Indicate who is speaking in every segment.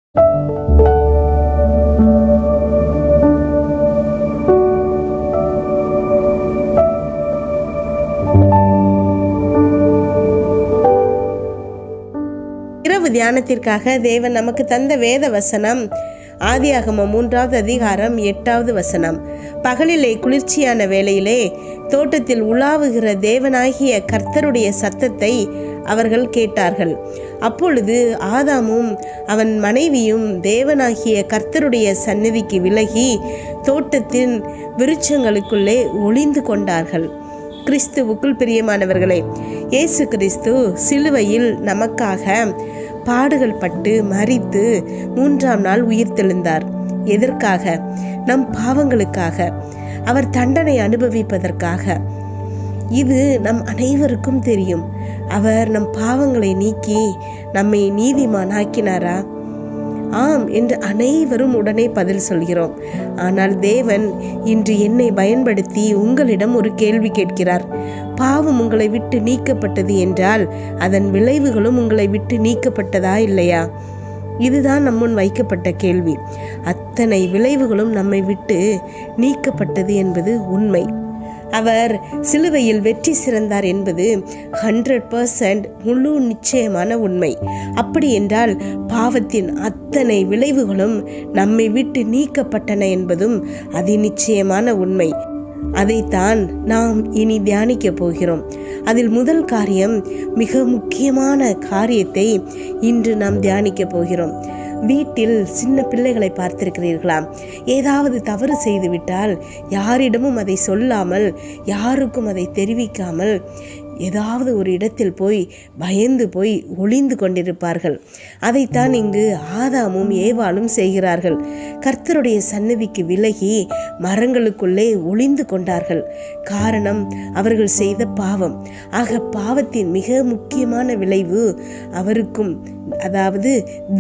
Speaker 1: இரவு தியானத்திற்காக தேவன் நமக்கு தந்த வேத வசனம் ஆதியாகமம் 3வது அதிகாரம் 8வது வசனம். பகலிலே குளிர்ச்சியான வேளையிலே தோட்டத்தில் உலாவுகிற தேவனாகிய கர்த்தருடைய சத்தத்தை அவர்கள் கேட்டார்கள். அப்பொழுது ஆதாமும் அவன் மனைவியும் தேவனாகிய கர்த்தருடைய சந்நிதிக்கு விலகி தோட்டத்தின் விருட்சங்களுக்குள்ளே ஒளிந்து கொண்டார்கள். கிறிஸ்துவுக்குள் பிரியமானவர்களே, இயேசு கிறிஸ்து சிலுவையில் நமக்காக பாடுகள் பட்டு மரித்து 3ஆம் நாள் உயிர்த்தெழுந்தார். எதற்காக? நம் பாவங்களுக்காக, அவர் தண்டனை அனுபவிப்பதற்காக. இது நம் அனைவருக்கும் தெரியும். அவர் நம் பாவங்களை நீக்கி நம்மை நீதிமானாக்கினாரா? ஆம் என்று அனைவரும் உடனே பதில் சொல்கிறோம். ஆனால் தேவன் இன்று என்னை பயன்படுத்தி உங்களிடம் ஒரு கேள்வி கேட்கிறார். பாவம் உங்களை விட்டு நீக்கப்பட்டது என்றால் அதன் விளைவுகளும் உங்களை விட்டு நீக்கப்பட்டதா இல்லையா? இதுதான் நம்முன் வைக்கப்பட்ட கேள்வி. அத்தனை விளைவுகளும் நம்மை விட்டு நீக்கப்பட்டது என்பது உண்மை. அவர் சிலுவையில் வெற்றி சிறந்தார் என்பது 100% முழு நிச்சயமான உண்மை. அப்படி என்றால் பாவத்தின் அத்தனை விளைவுகளும் நம்மை விட்டு நீக்கப்பட்டன என்பதும் அதிநிச்சயமான உண்மை. அதைத்தான் நாம் இனி தியானிக்க போகிறோம். அதில் முதல் காரியம், மிக முக்கியமான காரியத்தை இன்று நாம் தியானிக்க போகிறோம். வீட்டில் சின்ன பிள்ளைகளை பார்த்திருக்கிறீர்களா? ஏதாவது தவறு செய்துவிட்டால் யாரிடமும் அதை சொல்லாமல், யாருக்கும் அதை தெரிவிக்காமல் ஏதாவது ஒரு இடத்தில் போய் பயந்து போய் ஒளிந்து கொண்டிருப்பார்கள். அதைத்தான் இங்கு ஆதாமும் ஏவாளும் செய்கிறார்கள். கர்த்தருடைய சந்நிதிக்கு விலகி மரங்களுக்குள்ளே ஒளிந்து கொண்டார்கள். காரணம், அவர்கள் செய்த பாவம். ஆக பாவத்தின் மிக முக்கியமான விளைவு அவருக்கும், அதாவது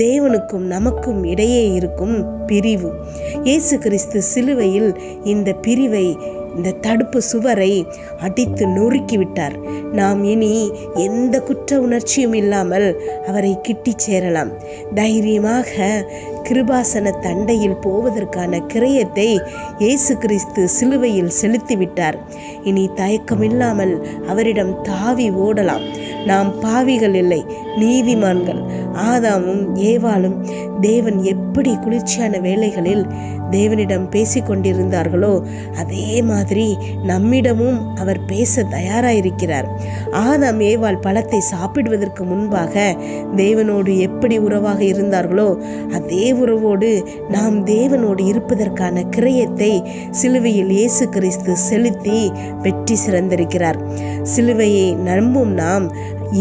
Speaker 1: தேவனுக்கும் நமக்கும் இடையே இருக்கும் பிரிவு. இயேசு கிறிஸ்து சிலுவையில் இந்த பிரிவை, இந்த தடுப்பு சுவரை அடித்து நொறுக்கிவிட்டார். நாம் இனி எந்த குற்ற உணர்ச்சியும் இல்லாமல் அவரை கிட்டி சேரலாம். தைரியமாக கிருபாசன தண்டையில் போவதற்கான கிரயத்தை இயேசு கிறிஸ்து சிலுவையில் செலுத்திவிட்டார். இனி தயக்கமில்லாமல் அவரிடம் தாவி ஓடலாம். நாம் பாவிகள் இல்லை, நீதிமான்கள். ஆதாமும் ஏவாளும் தேவன் எப்படி குளிர்ச்சியான வேளைகளில் தேவனிடம் பேசிக்கொண்டிருந்தார்களோ அதே மாதிரி நம்மிடமும் அவர் பேச தயாராயிருக்கிறார். ஆதாம் ஏவாள் பழத்தை சாப்பிடுவதற்கு முன்பாக தேவனோடு எப்படி உறவாக இருந்தார்களோ அதே உறவோடு நாம் தேவனோடு இருப்பதற்கான கிரயத்தை சிலுவையில் இயேசு கிறிஸ்து செலுத்தி வெற்றி சிறந்திருக்கிறார். சிலுவையை நம்பும் நாம்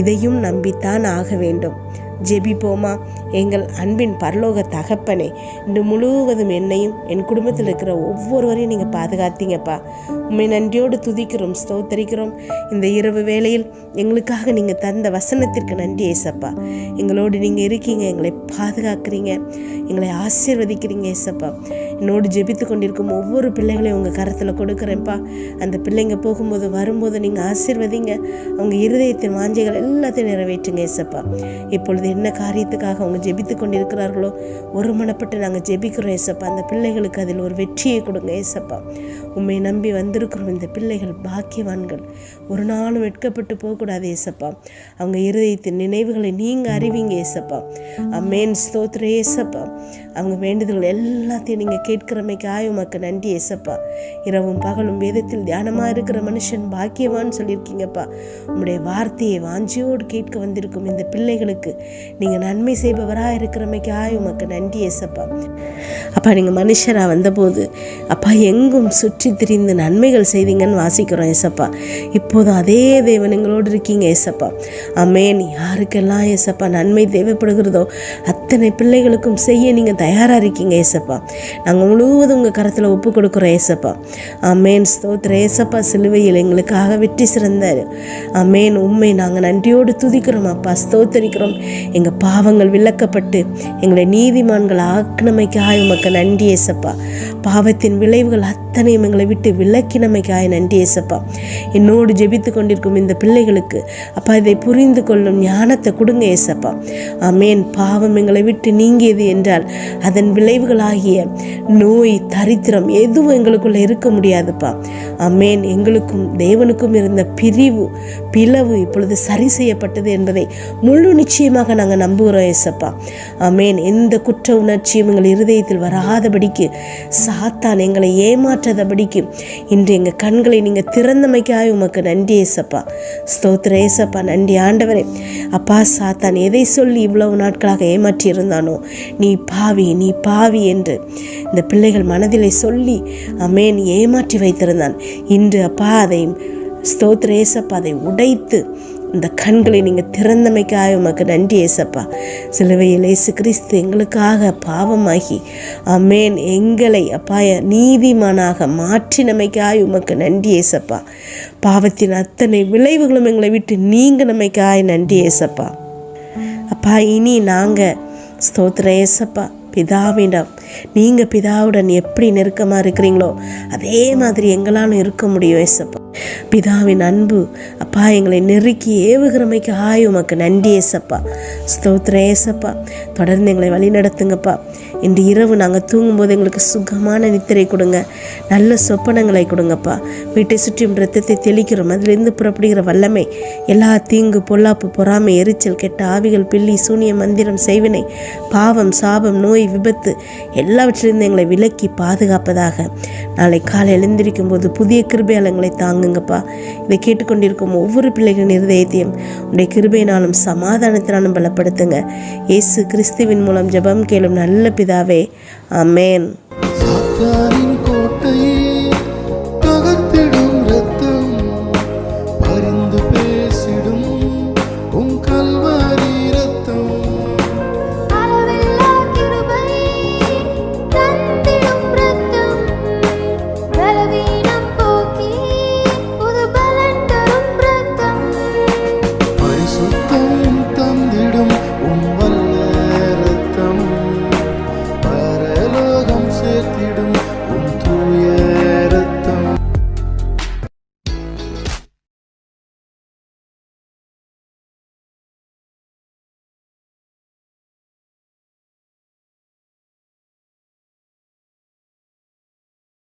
Speaker 1: இதையும் நம்பித்தான் ஆக வேண்டும். ஜெபிப்போமா? எங்கள் அன்பின் பரலோக தகப்பனே, இன்று முழுவதும் என்னையும் என் குடும்பத்தில் இருக்கிற ஒவ்வொருவரையும் நீங்கள் பாதுகாத்தீங்கப்பா. உண்மை நன்றியோடு துதிக்கிறோம், ஸ்தோத்தரிக்கிறோம். இந்த இரவு வேளையில் எங்களுக்காக நீங்கள் தந்த வசனத்திற்கு நன்றி ஏசப்பா. எங்களோடு நீங்கள் இருக்கீங்க, எங்களை பாதுகாக்கிறீங்க, எங்களை ஆசீர்வதிக்கிறீங்க ஏசப்பா. என்னோடு ஜெபித்து கொண்டிருக்கும் ஒவ்வொரு பிள்ளைகளையும் உங்கள் கரத்தில் கொடுக்குறேன்ப்பா. அந்த பிள்ளைங்க போகும்போது வரும்போது நீங்கள் ஆசீர்வதிங்க. அவங்க இருதயத்தின் வாஞ்சைகள் எல்லாத்தையும் நிறைவேற்றுங்க ஏசப்பா. இப்பொழுது என்ன காரியத்துக்காக அவங்க ஜெபித்து கொண்டிருக்கிறார்களோ ஒரு மனப்பட்டு நாங்கள் ஜெபிக்கிறோம் ஏசப்பா. அந்த பிள்ளைகளுக்கு அதில் ஒரு வெற்றியை கொடுங்க ஏசப்பா. உண்மை நம்பி வந்திருக்கிறோம். இந்த பிள்ளைகள் பாக்கியவான்கள், ஒரு நாளும் வெட்கப்பட்டு போகக்கூடாது ஏசப்பா. அவங்க இருதயத்தின் நினைவுகளை நீங்கள் அறிவிங்க ஏசப்பா. அமேன், ஸ்தோத்திர ஏசப்பா. அவங்க வேண்டுதல்கள் எல்லாத்தையும் நீங்கள் கேட்கிறமைக்காக உமக்கு நன்றி ஏசப்பா. இரவும் பகலும் வேதத்தில் தியானமாக இருக்கிற மனுஷன் பாக்கியவான்னு சொல்லியிருக்கீங்கப்பா. உங்களுடைய வார்த்தையை வாஞ்சியோடு கேட்க வந்திருக்கும் இந்த பிள்ளைகளுக்கு நீங்கள் நன்மை செய்பவராக இருக்கிறமைக்காக உமக்கு நன்றி ஏசப்பா. அப்பா, நீங்கள் மனுஷராக வந்தபோது அப்பா எங்கும் சுற்றி திரிந்து நன்மைகள் செய்தீங்கன்னு வாசிக்கிறோம் ஏசப்பா. இப்போதும் அதே தேவன் எங்களோடு இருக்கீங்க ஏசப்பா. அமேன். யாருக்கெல்லாம் ஏசப்பா நன்மை தேவைப்படுகிறதோ அத்தனை பிள்ளைகளுக்கும் செய்ய நீங்கள் தயாராக இருக்கீங்க ஏசப்பா. நாங்கள் முழுவதும் உங்கள் கரத்தில் ஒப்பு கொடுக்குறோம் ஏசப்பா. அமேன், ஸ்தோத்திர ஏசப்பா. சிலுவையில் எங்களுக்காக வெற்றி சிறந்தார். அமேன். உண்மை நாங்கள் நன்றியோடு துதிக்கிறோம் அப்பா, ஸ்தோத்தரிக்கிறோம். எங்கள் பாவங்கள் விலக்கப்பட்டு எங்களை நீதிமான்கள் ஆக்கினமைக்காக உமக்கு நன்றி ஏசப்பா. பாவத்தின் விளைவுகள் அத்தனையும் எங்களை விட்டு விலக்கினமைக்காய் நன்றி ஏசப்பா. என்னோடு ஜெபித்து கொண்டிருக்கும் இந்த பிள்ளைகளுக்கு அப்பா இதை புரிந்து கொள்ளும் ஞானத்தை கொடுங்க ஏசப்பா. ஆமேன். பாவம் எங்களை விட்டு நீங்கியது என்றால் அதன் விளைவுகளாகிய நோய், தரித்திரம் எதுவும் எங்களுக்குள்ள இருக்க முடியாதுப்பா. ஆமேன். எங்களுக்கும் தேவனுக்கும் இருந்த பிளவு இப்பொழுது சரி செய்யப்பட்டது என்பதை முழு நிச்சயமாக நாங்கள் நம்புகிறோம் ஏசப்பா. ஆமேன். எந்த குற்ற உணர்ச்சியும் எங்கள் இருதயத்தில் வராதபடிக்கு, சாத்தான் எங்களை ஏமாற்றாதபடிக்கு இன்று எங்கள் கண்களை நீங்கள் திறந்தமைக்காய் உமக்கு நன்றி ஏசப்பா. ஸ்தோத்திர ஏசப்பா. நன்றி ஆண்டவரே. அப்பா, சாத்தான் எதை சொல்லி இவ்வளவு நாட்களாக ஏமாற்றி இருந்தானோ, நீ பாவி என்று இந்த பிள்ளைகள் மனதிலே சொல்லி ஆமேன் ஏமாற்றி வைத்திருந்தான். இன்று அப்பா அதை ஸ்தோத்திர ஏசப்பா அதை உடைத்து இந்த கண்களை நீங்கள் திறந்தமைக்காக உமக்கு நன்றி ஏசப்பா. சிலுவையில் இயேசு கிறிஸ்து எங்களுக்காக பாவமாகி ஆமேன் எங்களை அப்பா நீதிமானாக மாற்றினமைக்காய் உமக்கு நன்றி ஏசப்பா. பாவத்தின் அத்தனை விளைவுகளும் எங்களை விட்டு நீங்கினமைக்காய் நன்றி ஏசப்பா. அப்பா, இனி நாங்கள் ஸ்தோத்திர ஏசப்பா பிதாவிடம் நீங்கள் பிதாவுடன் எப்படி நெருக்கமாக இருக்கிறீங்களோ அதே மாதிரி எங்களாலும் இருக்க முடியும் ஏசப்பா. பிதாவின் அன்பு அப்பா எங்களை நெருக்கி ஏவுகிறமைக்கு உமக்கு நன்றி ஏசப்பா. ஸ்தோத்திர ஏசப்பா. தொடர்ந்து எங்களை வழி நடத்துங்கப்பா. இன்று இரவு நாங்கள் தூங்கும்போது எங்களுக்கு சுகமான நித்திரை கொடுங்க, நல்ல சொப்பனங்களை கொடுங்கப்பா. வீட்டை சுற்றியும் இரத்தத்தை தெளிக்கிறோம். அதிலிருந்து புறப்படுகிற வல்லமை, எல்லா தீங்கு, பொல்லாப்பு, பொறாமை, எரிச்சல், கெட்ட ஆவிகள், பில்லி, சூனிய, மந்திரம், செய்வினை, பாவம், சாபம், நோய், விபத்து எல்லாவற்றிலிருந்து எங்களை விலக்கி பாதுகாப்பதாக. நாளை காலை எழுந்திருக்கும் போது புதிய கிருபையாளங்களை தாங்குங்கப்பா. இதை கேட்டுக்கொண்டிருக்கும் ஒவ்வொரு பிள்ளைகளின் இருதயத்தையும் உடைய கிருபையினாலும் சமாதானத்தினாலும் பலப்படுத்துங்க. இயேசு கிறிஸ்துவின் மூலம் ஜெபம் கேளும் நல்ல பிதாவே. ஆமேன்.